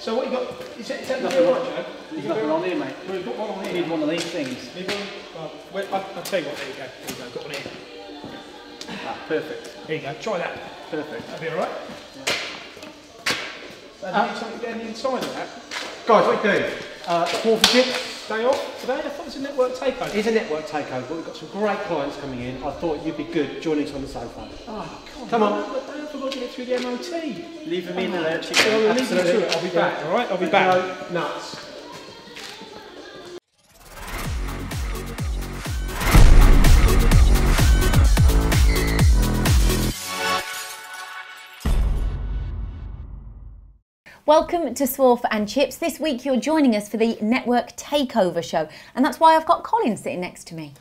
So what you got? Is that nothing right, on, Joe? There's nothing on here, mate. We've got one on here. Need one of these things. Need one? I'll tell you what, there you go. There you go, got one here. Ah, perfect. Here you go, try that. Perfect. That'll be alright. Yeah. Do you need something down the inside of that? Guys, what are you doing? Forfeited. Day off today? I thought it was a network takeover. It's a network takeover, but we've got some great clients coming in. I thought you'd be good joining us on the sofa. Oh, come on. Don't forget to get through the MOT. Leave them in there. Leave them through it. I'll be back, alright? I'll be back. Nuts. Welcome to Swarf and Chips. This week you're joining us for the Network Takeover show, and that's why I've got Colin sitting next to me.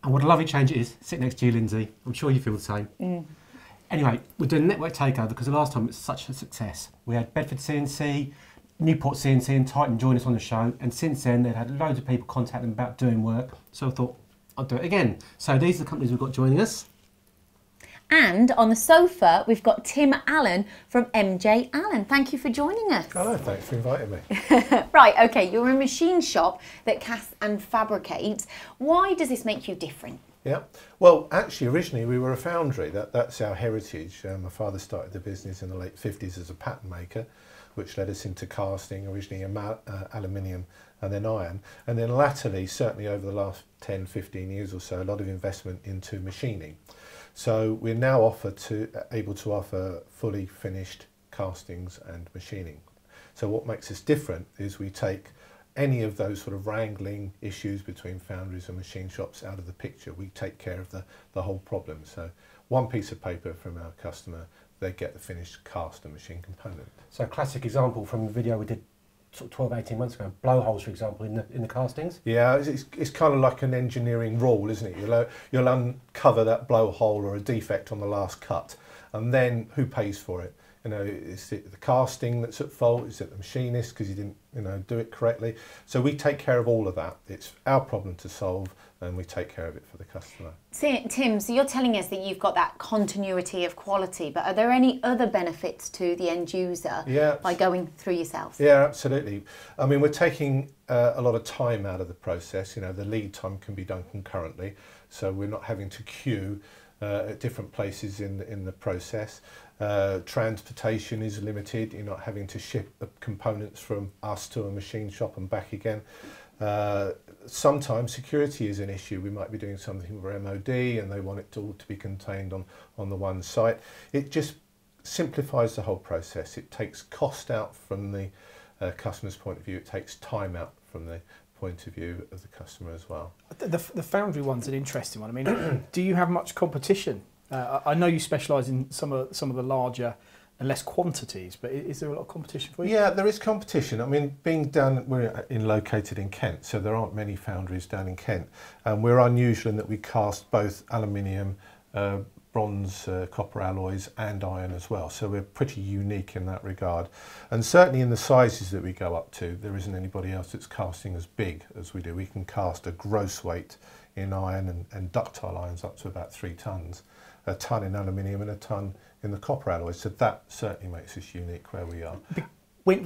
And what a lovely change it is, sitting next to you, Lyndsey. I'm sure you feel the same. Anyway, we're doing Network Takeover because the last time it was such a success. We had Bedford CNC, Newport CNC and Titan join us on the show, and since then they've had loads of people contact them about doing work, so I thought I'd do it again. So these are the companies we've got joining us. And on the sofa, we've got Tim Allen from MJ Allen. Thank you for joining us. Hello, thanks for inviting me. Right, okay, you're a machine shop that casts and fabricates. Why does this make you different? Yeah, well, actually, originally we were a foundry. That's our heritage. My father started the business in the late 50s as a pattern maker, which led us into casting, originally aluminium and then iron. And then latterly, certainly over the last 10, 15 years or so, a lot of investment into machining. So we're now able to offer fully finished castings and machining. So what makes us different is we take any of those sort of wrangling issues between foundries and machine shops out of the picture. We take care of the whole problem. So one piece of paper from our customer, they get the finished cast and machine component. So a classic example from the video we did sort of 12, 18 months ago, blowholes, for example, in the castings. Yeah, it's kind of like an engineering rule, isn't it? You'll uncover that blowhole or a defect on the last cut, and then who pays for it? You know, is it the casting that's at fault? Is it the machinist because he didn't, do it correctly? So we take care of all of that. It's our problem to solve, and we take care of it for the customer. Tim, so you're telling us that you've got that continuity of quality, but are there any other benefits to the end user by going through yourselves? Yeah, absolutely. I mean, we're taking a lot of time out of the process. The lead time can be done concurrently, so we're not having to queue at different places in the process. Transportation is limited. You're not having to ship the components from us to a machine shop and back again. Sometimes security is an issue. We might be doing something for MOD and they want it all to be contained on the one site. It just simplifies the whole process. It takes cost out from the customer's point of view. It takes time out from the point of view of the customer as well. The foundry one's an interesting one. I mean, do you have much competition? I know you specialise in some of the larger and less quantities, but is there a lot of competition for you? Yeah, there is competition. I mean, we're located in Kent, so there aren't many foundries down in Kent. And we're unusual in that we cast both aluminium, bronze, copper alloys and iron as well. So we're pretty unique in that regard. And certainly in the sizes that we go up to, there isn't anybody else that's casting as big as we do. We can cast a gross weight in iron and ductile irons up to about 3 tons. A ton in aluminium and a ton in the copper alloys, so that certainly makes us unique where we are.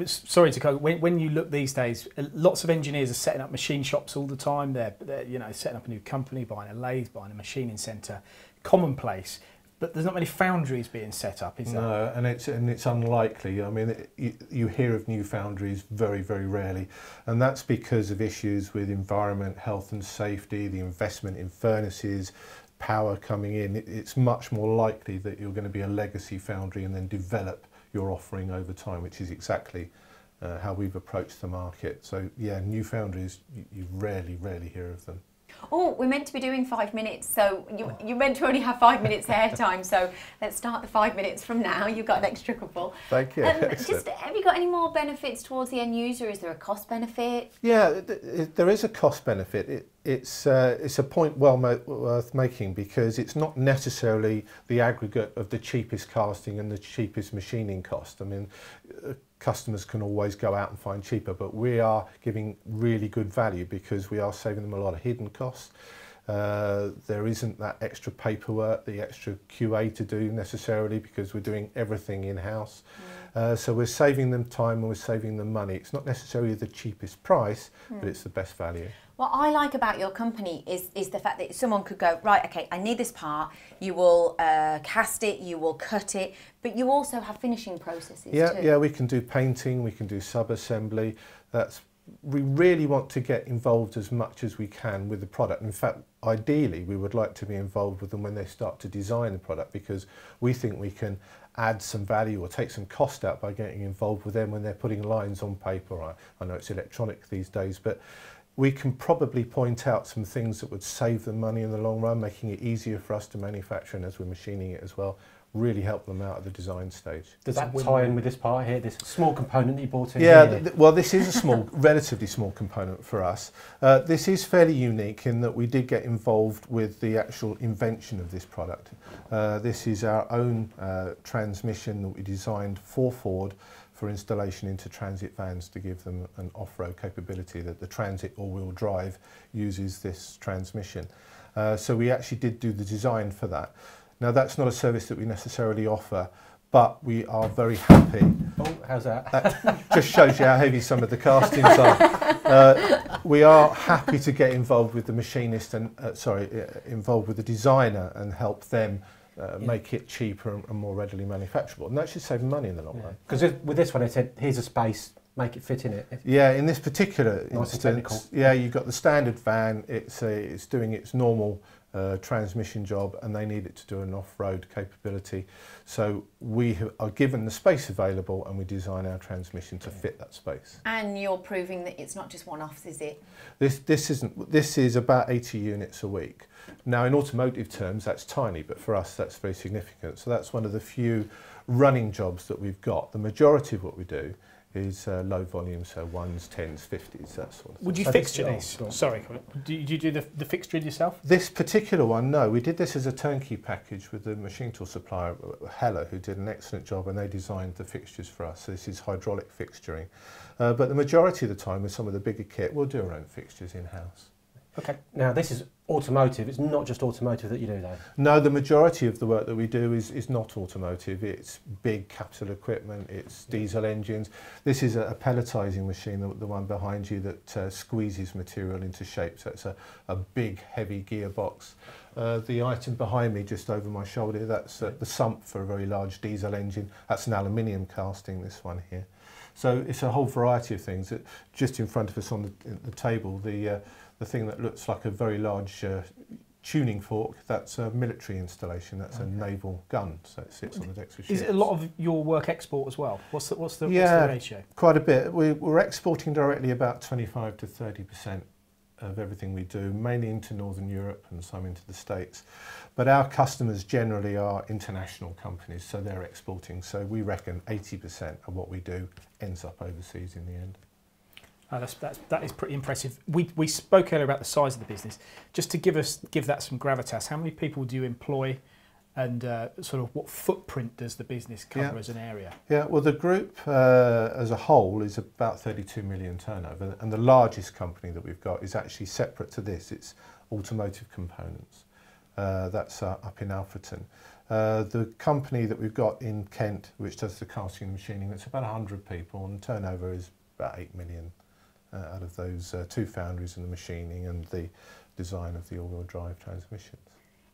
Sorry to go. When you look these days, lots of engineers are setting up machine shops all the time. They're setting up a new company, buying a lathe, buying a machining centre, commonplace. But there's not many foundries being set up, is there? No, and it's unlikely. I mean, you hear of new foundries very, very rarely, and that's because of issues with environment, health and safety, the investment in furnaces, power coming in. It's much more likely that you're going to be a legacy foundry and then develop your offering over time, which is exactly how we've approached the market. So yeah, new foundries, you rarely hear of them. Oh, we're meant to be doing 5 minutes, so you're meant to only have 5 minutes airtime, so let's start the 5 minutes from now. You've got an extra couple. Thank you. Just, have you got any more benefits towards the end user? Is there a cost benefit? Yeah, there is a cost benefit. It's a point worth making, because it's not necessarily the aggregate of the cheapest casting and the cheapest machining cost. I mean, customers can always go out and find cheaper, but we are giving really good value because we are saving them a lot of hidden costs. There isn't that extra paperwork, the extra QA to do necessarily, because we're doing everything in-house. So we're saving them time and we're saving them money. It's not necessarily the cheapest price, but it's the best value. What I like about your company is the fact that someone could go, right, okay, I need this part, you will cast it, you will cut it, but you also have finishing processes too. Yeah, we can do painting, we can do sub-assembly. We really want to get involved as much as we can with the product. In fact, ideally, we would like to be involved with them when they start to design the product, because we think we can add some value or take some cost out by getting involved with them when they're putting lines on paper. I know it's electronic these days, but we can probably point out some things that would save them money in the long run, making it easier for us to manufacture, and as we're machining it as well, really help them out at the design stage. Does that tie in with this part here, this small component that you bought in? Yeah, well, this is a small, relatively small component for us. This is fairly unique in that we did get involved with the actual invention of this product. This is our own transmission that we designed for Ford for installation into transit vans to give them an off-road capability. That the transit all-wheel drive uses this transmission. So we actually did do the design for that. Now, that's not a service that we necessarily offer, but we are very happy. Oh, how's that? That just shows you how heavy some of the castings are. We are happy to get involved with the machinist and, involved with the designer and help them make it cheaper and more readily manufacturable. And that should save money in the long run. Because with this one, they said, here's a space, make it fit in it. Yeah, in this particular instance, yeah, you've got the standard van, it's doing its normal transmission job, and they need it to do an off-road capability. So we are given the space available and we design our transmission to fit that space. And you're proving that it's not just one-offs, is it? This is about 80 units a week. Now, in automotive terms, that's tiny, but for us, that's very significant. So that's one of the few running jobs that we've got. The majority of what we do is low volume, so 1s, 10s, 50s, that sort of thing. Would you fixture these? Sorry, do you do the fixturing yourself? This particular one, no. We did this as a turnkey package with the machine tool supplier, Heller, who did an excellent job, and they designed the fixtures for us. So this is hydraulic fixturing. But the majority of the time, with some of the bigger kit, we'll do our own fixtures in-house. Okay. Now, this is automotive. It's not just automotive that you do, though. No, the majority of the work that we do is not automotive. It's big capital equipment, it's diesel engines. This is a pelletizing machine, the one behind you, that squeezes material into shape. So it's a big, heavy gearbox. The item behind me, just over my shoulder, that's the sump for a very large diesel engine. That's an aluminium casting, this one here. So it's a whole variety of things. Just in front of us on the table, the thing that looks like a very large tuning fork, that's a military installation. That's a naval gun, so it sits on the decks of ships. Is it a lot of your work export as well? What's the ratio? Quite a bit. We're exporting directly about 25 to 30% of everything we do, mainly into Northern Europe and some into the States. But our customers generally are international companies, so they're exporting. So we reckon 80% of what we do ends up overseas in the end. That is pretty impressive. We spoke earlier about the size of the business. Just to give that some gravitas, how many people do you employ, and sort of what footprint does the business cover as an area? Yeah, well, the group as a whole is about 32 million turnover, and the largest company that we've got is actually separate to this. It's automotive components. That's up in Alfreton. The company that we've got in Kent, which does the casting and machining, it's about 100 people, and turnover is about 8 million. Out of those two foundries and the machining and the design of the all-wheel drive transmissions.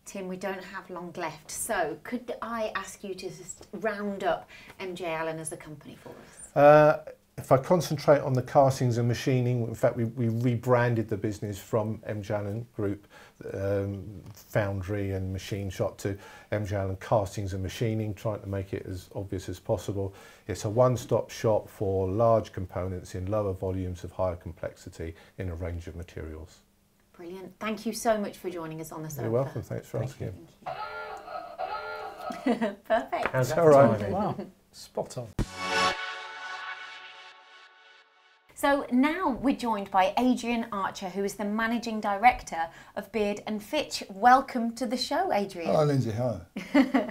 Tim, we don't have long left, so could I ask you to just round up MJ Allen as a company for us? If I concentrate on the castings and machining, in fact we rebranded the business from MJ Allen Group Foundry and Machine Shop to MJ Allen Castings and Machining, trying to make it as obvious as possible. It's a one-stop shop for large components in lower volumes of higher complexity in a range of materials. Brilliant. Thank you so much for joining us on the sofa. You're welcome. Thanks for asking. Thank you. Perfect. How's that? All right. Wow. Spot on. So now we're joined by Adrian Archer, who is the Managing Director of Beard and Fitch. Welcome to the show, Adrian. Hello, Lyndsey. Hi.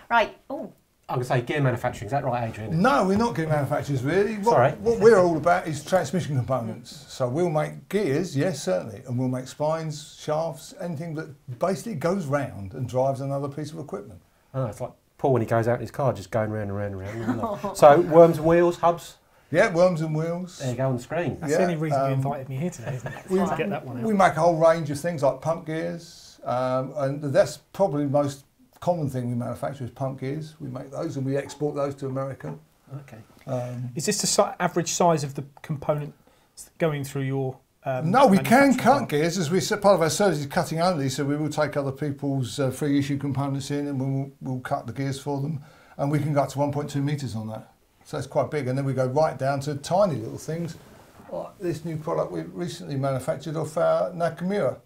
Right. Oh, I would say gear manufacturing, is that right, Adrian? No, we're not gear manufacturers really. Sorry. What we're all about is transmission components. So we'll make gears, yes, certainly, and we'll make spines, shafts, anything that basically goes round and drives another piece of equipment. Oh, it's like Paul when he goes out in his car, just going round and round and round. Isn't it? So worms and wheels, hubs. Yeah, worms and wheels. There you go on the screen. That's the only reason you invited me here today, isn't it? To get that one out. We make a whole range of things like pump gears, and that's probably the most common thing we manufacture is pump gears. We make those and we export those to America. Okay. Is this the average size of the component going through your no, we can cut plant? gears, as we said, part of our service is cutting only, so we will take other people's free issue components in and we'll cut the gears for them, and we can go up to 1.2 metres on that. So it's quite big, and then we go right down to tiny little things, like this new product we recently manufactured off our Nakamura,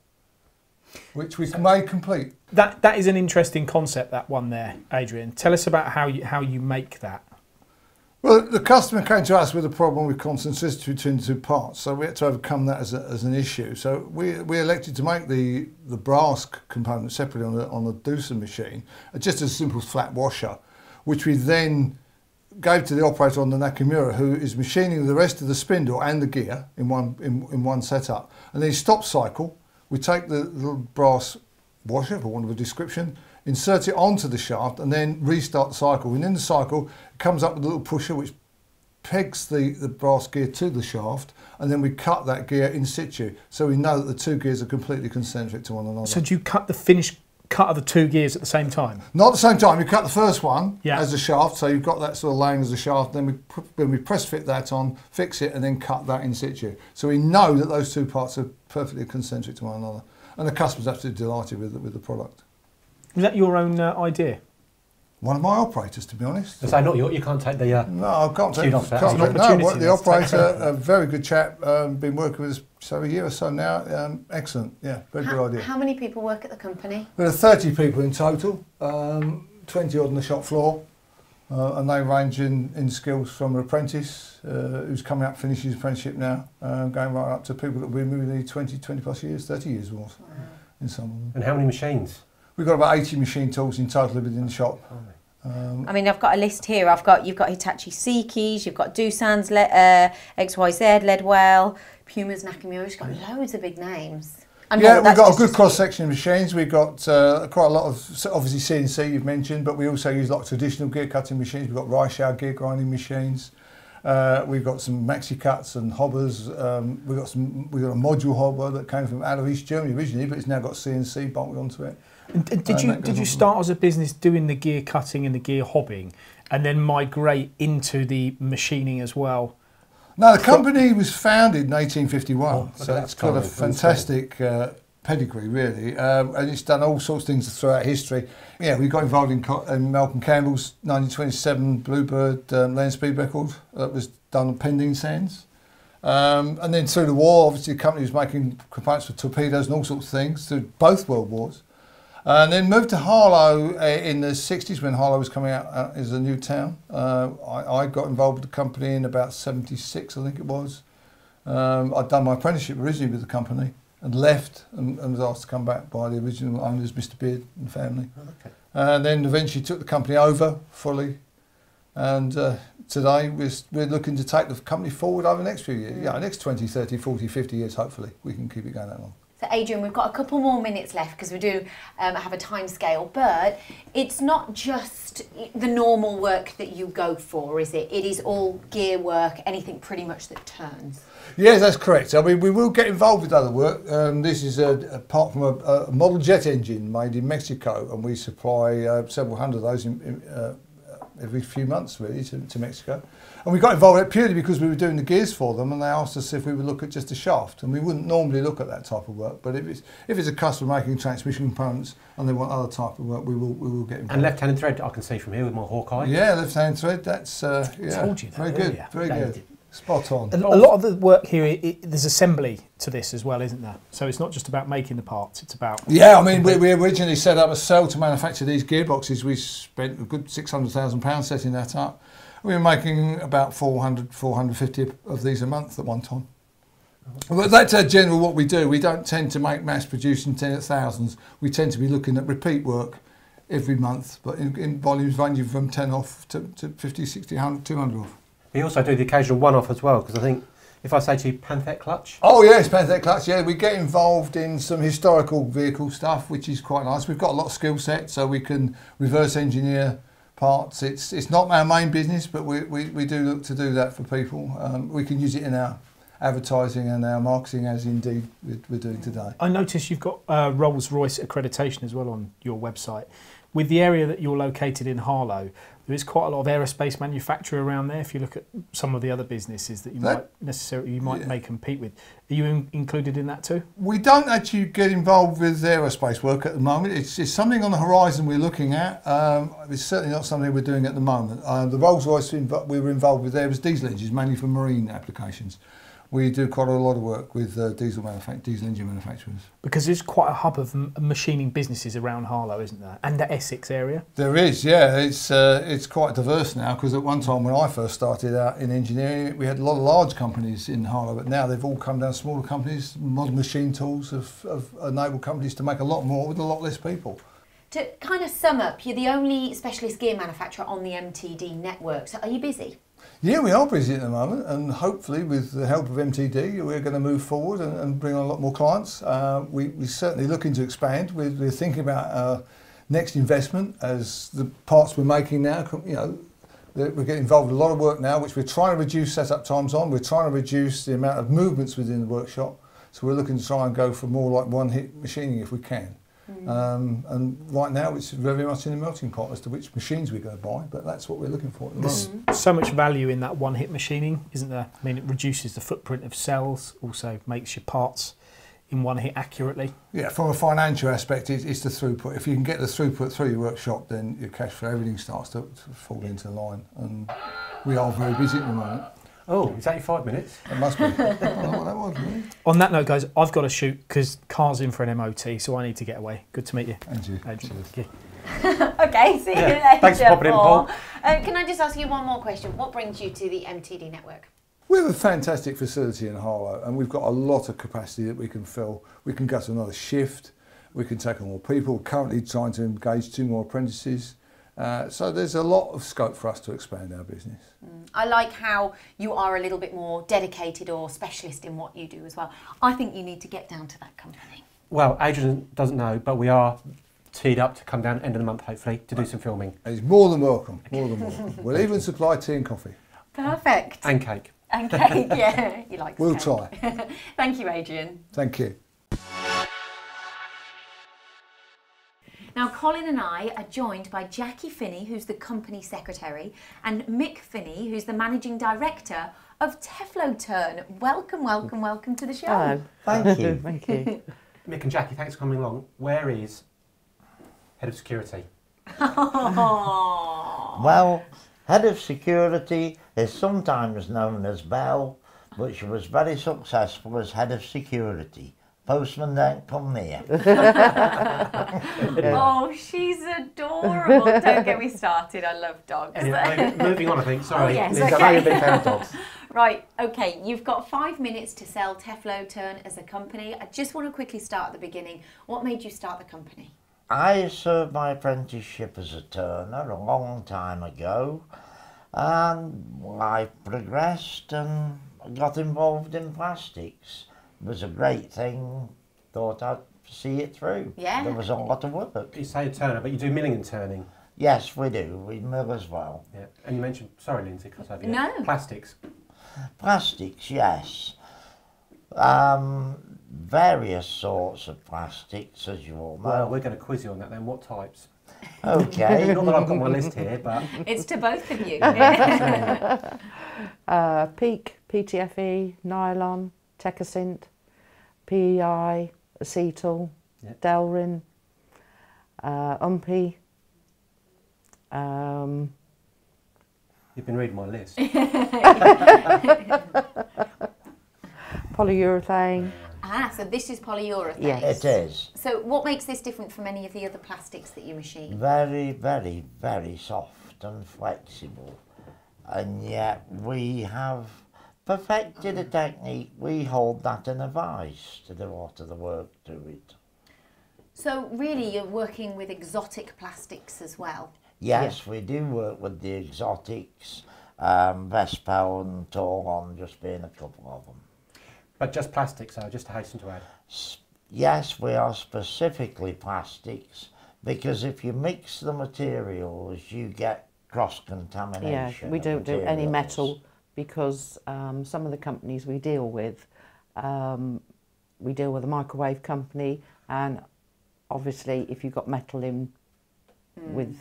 which we made complete. That is an interesting concept, that one there, Adrian. Tell us about how you make that. Well, the customer came to us with a problem with concentricity between the two parts, so we had to overcome that as an issue. So we elected to make the brass component separately on the Doosan machine, just as a simple flat washer, which we then gave to the operator on the Nakamura, who is machining the rest of the spindle and the gear in one setup. And then stop cycle, we take the little brass washer, for want of a description, insert it onto the shaft and then restart the cycle. Within the cycle, it comes up with a little pusher which pegs the brass gear to the shaft, and then we cut that gear in situ. So we know that the two gears are completely concentric to one another. So do you cut the finished cut of the two gears at the same time? Not at the same time. You cut the first one Yeah. as a shaft, so you've got that sort of laying as a shaft. Then we press fit that on, fix it, and then cut that in situ. So we know that those two parts are perfectly concentric to one another, and the customer's absolutely delighted with the product. Was that your own idea? One of my operators, to be honest. So not you can't take the. No, I can't take off that. can't It's an take- no, opportunity the there to take operator, a very good chap, been working with us for a year or so now. Excellent, yeah, very good idea. How many people work at the company? There are 30 people in total, 20 odd on the shop floor, and they range in skills from an apprentice who's coming up, finishing his apprenticeship now, going right up to people that we've been with nearly 20 plus years, 30 years or more in some of them. And how many machines? We've got about 80 machine tools in total within the shop. I mean, I've got a list here. You've got Hitachi Seikis, you've got Doosan's, XYZ, Leadwell, Puma's, Nakamura's. You've got loads of big names. And Yeah, well, we've that's got a just good cross-section of machines. We've got quite a lot of, obviously CNC you've mentioned, but we also use a lot of traditional gear cutting machines. We've got Reischauer gear grinding machines. We've got some maxi cuts and hobbers. We've got a module hobber that came out of East Germany originally, but it's now got CNC bolted onto it. And did you start as a business doing the gear cutting and the gear hobbing, and then migrate into the machining as well? No, the company was founded in 1851, so that it's got a fantastic pedigree, really, and it's done all sorts of things throughout history. Yeah, we got involved in Malcolm Campbell's 1927 Bluebird land speed record that was done on pending sands. And then through the war, obviously the company was making components for torpedoes and all sorts of things through both world wars. And then moved to Harlow in the 60s when Harlow was coming out as a new town. I got involved with the company in about 76, I think it was. I'd done my apprenticeship originally with the company and left and was asked to come back by the original owners, Mr. Beard and family. Okay. And then eventually took the company over fully. And today we're looking to take the company forward over the next few years. Yeah, next 20, 30, 40, 50 years, hopefully. We can keep it going that long. So Adrian, we've got a couple more minutes left because we do have a time scale, but it's not just the normal work that you go for, is it? It is all gear work, anything pretty much that turns. Yes, that's correct. I mean, we will get involved with other work. This is apart from a model jet engine made in Mexico, and we supply several hundred of those every few months, really, to Mexico. And we got involved purely because we were doing the gears for them, and they asked us if we would look at just a shaft. And we wouldn't normally look at that type of work, but if it's a customer making transmission components and they want other type of work, we will get involved. And left-handed thread, I can see from here with my Hawkeye. Yeah, left-hand thread. That's told you that very good, earlier. very No, you good. didn't. Spot on. A lot of the work here, there's assembly to this as well, isn't there? So it's not just about making the parts, it's about... Yeah, I mean, we originally set up a cell to manufacture these gearboxes. We spent a good £600,000 setting that up. We were making about 400, 450 of these a month at one time. But that's general what we do. We don't tend to make mass producing thousands. We tend to be looking at repeat work every month, but in volumes ranging from 10 off to 50, 60, 100, 200 off. We also do the occasional one-off as well, because I think if I say to you Panthet clutch. Oh yes, Panthet clutch. Yeah, we get involved in some historical vehicle stuff, which is quite nice. We've got a lot of skill set, so we can reverse engineer parts. It's not our main business, but we do look to do that for people. We can use it in our advertising and our marketing, as indeed we're doing today. I notice you've got Rolls-Royce accreditation as well on your website. With the area that you're located in, Harlow, there is quite a lot of aerospace manufacture around there. If you look at some of the other businesses that you may compete with, are you included in that too? We don't actually get involved with aerospace work at the moment. It's something on the horizon we're looking at. It's certainly not something we're doing at the moment. The Rolls-Royce we were involved with there was diesel engines, mainly for marine applications. We do quite a lot of work with diesel engine manufacturers. Because there's quite a hub of machining businesses around Harlow, isn't there? And the Essex area? There is, yeah. It's quite diverse now, because at one time when I first started out in engineering, we had a lot of large companies in Harlow, but now they've all come down smaller companies. Modern machine tools have enabled companies to make a lot more with a lot less people. To kind of sum up, you're the only specialist gear manufacturer on the MTD network, so are you busy? Yeah, we are busy at the moment, and hopefully with the help of MTD we're going to move forward and bring on a lot more clients. We're certainly looking to expand. We're thinking about our next investment, as the parts we're making now, you know, we're getting involved with a lot of work now, which we're trying to reduce setup times on. We're trying to reduce the amount of movements within the workshop, so we're looking to try and go for more like one-hit machining if we can. And right now it's very much in the melting pot as to which machines we're going to buy, but that's what we're looking for at the moment. So much value in that one-hit machining, isn't there? I mean, it reduces the footprint of cells, also makes your parts in one hit accurately. Yeah, from a financial aspect, it's the throughput. If you can get the throughput through your workshop, then your cash flow, everything starts to fall into line. And we are very busy at the moment. Oh, is that your 5 minutes? It must be. I don't know what that was, really. On that note, guys, I've got to shoot because car's in for an MOT, so I need to get away. Good to meet you. And you. Okay, see you later. Thanks for popping in, Paul. Can I just ask you one more question? What brings you to the MTD network? We have a fantastic facility in Harlow, and we've got a lot of capacity that we can fill. We can go to another shift. We can take on more people. We're currently trying to engage 2 more apprentices. So there's a lot of scope for us to expand our business. I like how you are a little bit more dedicated or specialist in what you do as well. I think you need to get down to that company. Well, Adrian doesn't know, but we are teed up to come down end of the month, hopefully, to do some filming. He's more than welcome, more than welcome. We'll even supply tea and coffee. Perfect. And cake. And cake, yeah. He likes We'll cake. try. Thank you, Adrian. Thank you. Now, Colin and I are joined by Jackie Finney, who's the company secretary, and Mick Finney, who's the managing director of Tefloturn. Welcome, welcome, welcome to the show. Hello. Thank you. Thank you. Mick and Jackie, thanks for coming along. Where is Head of Security? Well, Head of Security is sometimes known as Belle, but she was very successful as Head of Security. Postman don't come near. Oh, she's adorable. Don't get me started. I love dogs. Anyway, moving on, I think. Sorry. Oh, yes, Lyndsey, okay. I know you're a big fan of dogs. Right, okay, you've got 5 minutes to sell Tefloturn as a company. I just want to quickly start at the beginning. What made you start the company? I served my apprenticeship as a turner a long time ago, and I progressed and got involved in plastics. It was a great thing. Thought I'd see it through. Yeah. There was a lot of work. You say a turner, but you do milling and turning. Yes, we do. We mill as well. Yeah. And you mentioned, sorry, Lyndsey, cut over you. No. Plastics. Plastics, yes. Various sorts of plastics, as you all know. Well, we're going to quiz you on that then. What types? Okay. Not that I've got my list here, but... It's to both of you. Peak, PTFE, nylon, Tecacint, PEI, acetal, Yep. Delrin, Umpy. You've been reading my list. Polyurethane. So this is polyurethane. Yes. It is. So what makes this different from any of the other plastics that you machine? Very, very, very soft and flexible. And yet we have perfected a technique. We hold that in a vice to do a lot of the work to it. So really you're working with exotic plastics as well? Yes, we do work with the exotics, Vespel and Torgon just being a couple of them. But just plastics, so just to hasten to add. Yes, we are specifically plastics, because if you mix the materials, you get cross-contamination. Yeah, we don't do any metal because some of the companies we deal with a microwave company, and obviously if you've got metal in with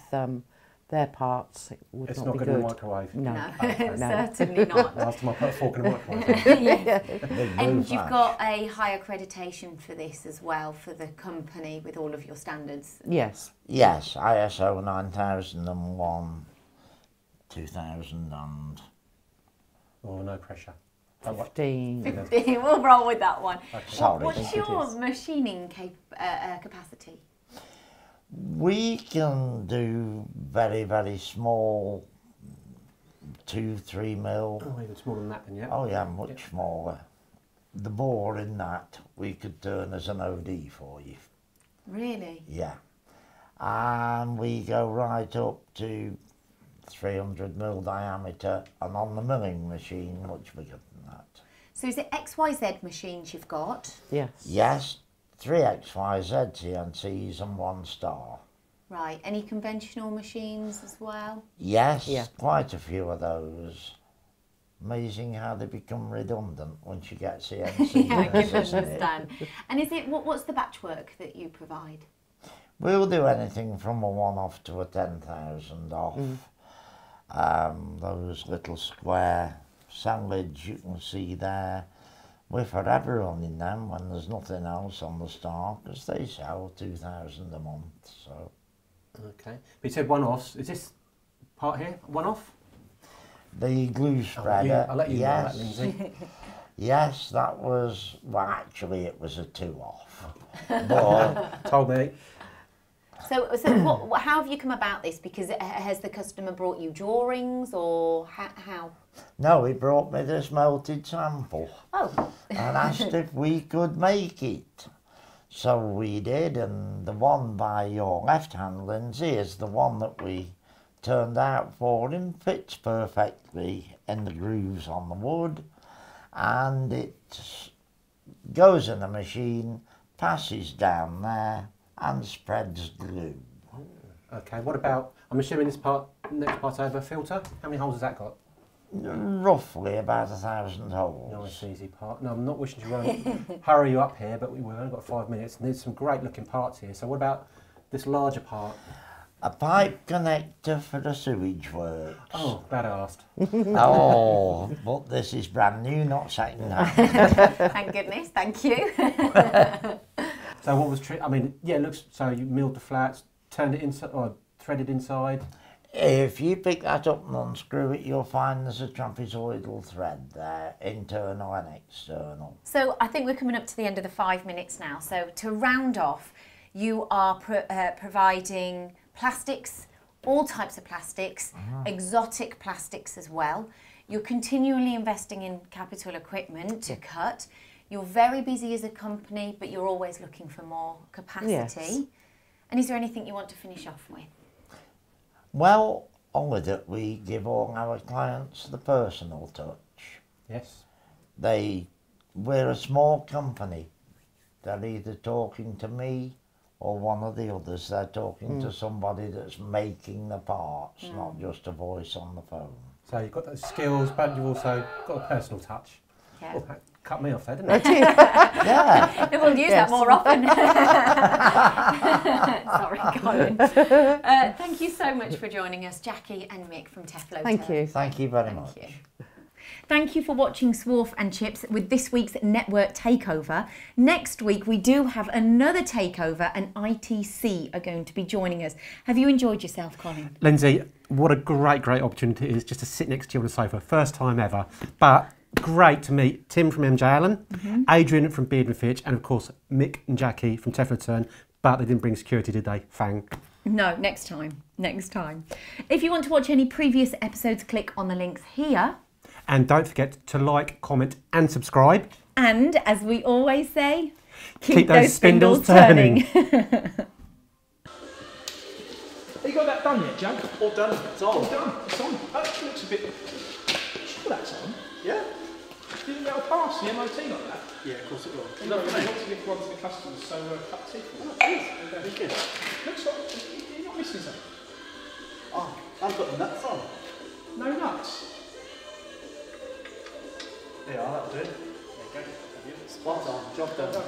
their parts, it would It's not be good good. in the microwave. No, No. certainly not. Last time I put a fork in the microwave. Yes. Big And blue you've flash. got a high accreditation for this as well, for the company with all of your standards. Yes. Yes, ISO 9001, 2000 and... Oh, no pressure. 15. We'll roll with that one. Sorry. What's I think it your is. machining capacity? We can do very, very small, 2-3 mil. Oh, even smaller than that then, yeah. Oh yeah, much smaller. The bore in that we could turn as an OD for you. Really? Yeah. And we go right up to 300 mil diameter, and on the milling machine much bigger than that. So is it XYZ machines you've got? Yes. Yes, 3 XYZ CNCs and 1 star. Right. Any conventional machines as well? Yes, Yeah. quite a few of those. Amazing how they become redundant once you get CNC. Yeah, I can isn't it? understand. And is it what's the batch work that you provide? We'll do anything from a 1 off to a 10,000 off. Those little square sandwiches you can see there, we're forever running them when there's nothing else on the stock, because they sell 2,000 a month. So Okay. But you said one-offs. Is this part here one-off? the glue spreader, I'll let you yes, know that, Lyndsey. yes, that was, well, actually it was a 2 off. But Told me. So how have you come about this? Because has the customer brought you drawings, or how? no, he brought me this melted sample Oh, and asked if we could make it. So we did, and the one by your left hand, Lyndsey, is the one that we turned out for him. Fits perfectly in the grooves on the wood, and it goes in the machine, passes down there, and spreads glue. Okay, what about, I'm assuming this part, next part's over filter. How many holes has that got? Roughly about 1,000 holes. Nice, easy part. No, I'm not wishing to hurry you up here, but we've only got 5 minutes. And there's some great looking parts here. So what about this larger part? A pipe connector for the sewage works. Oh, glad I asked. Oh, but this is brand new, not second hand. thank goodness, thank you. So what was, I mean, yeah, it looks, so you milled the flats, turned it inside, or threaded inside. If you pick that up and unscrew it, you'll find there's a trapezoidal thread there, internal and external. So I think we're coming up to the end of the 5 minutes now. So to round off, you are providing plastics, all types of plastics, exotic plastics as well. You're continually investing in capital equipment to cut. You're very busy as a company, but you're always looking for more capacity. Yes. And is there anything you want to finish off with? Well, only that we give all our clients the personal touch. Yes. We're a small company. They're either talking to me or one of the others. They're talking to somebody that's making the parts, not just a voice on the phone. So you've got those skills, but you've also got a personal touch. Yeah. Oh, that cut me off there, didn't it? Yeah. We'll use that Yes. more often. Sorry, Colin. Thank you so much for joining us, Jackie and Mick from Tefloturn. Thank you. Thank you very Thank much. you. Thank you for watching Swarf and Chips with this week's Network Takeover. Next week we do have another takeover, and ITC are going to be joining us. Have you enjoyed yourself, Colin? Lyndsey, what a great opportunity it is just to sit next to you on the sofa. First time ever. But great to meet Tim from MJ Allen, Adrian from Beard and Fitch, and of course Mick and Jackie from Tefloturn. But they didn't bring security, did they? Fang. No, next time. Next time. If you want to watch any previous episodes, click on the links here. And don't forget to like, comment and subscribe. And as we always say, Keep those spindles turning. Have you got that done yet, Jack? All done. It's on. All done. It's on. That looks a bit... Sure that's on. Yeah? You think that'll pass the MOT like that? Yeah, of course it will. You know, we want to give one to the customers, so cut teeth. Oh, please. Very good. Looks like you're not missing something. Oh, I've got the nuts on. No nuts. Yeah, that'll do. There you go. Spot on. Job done.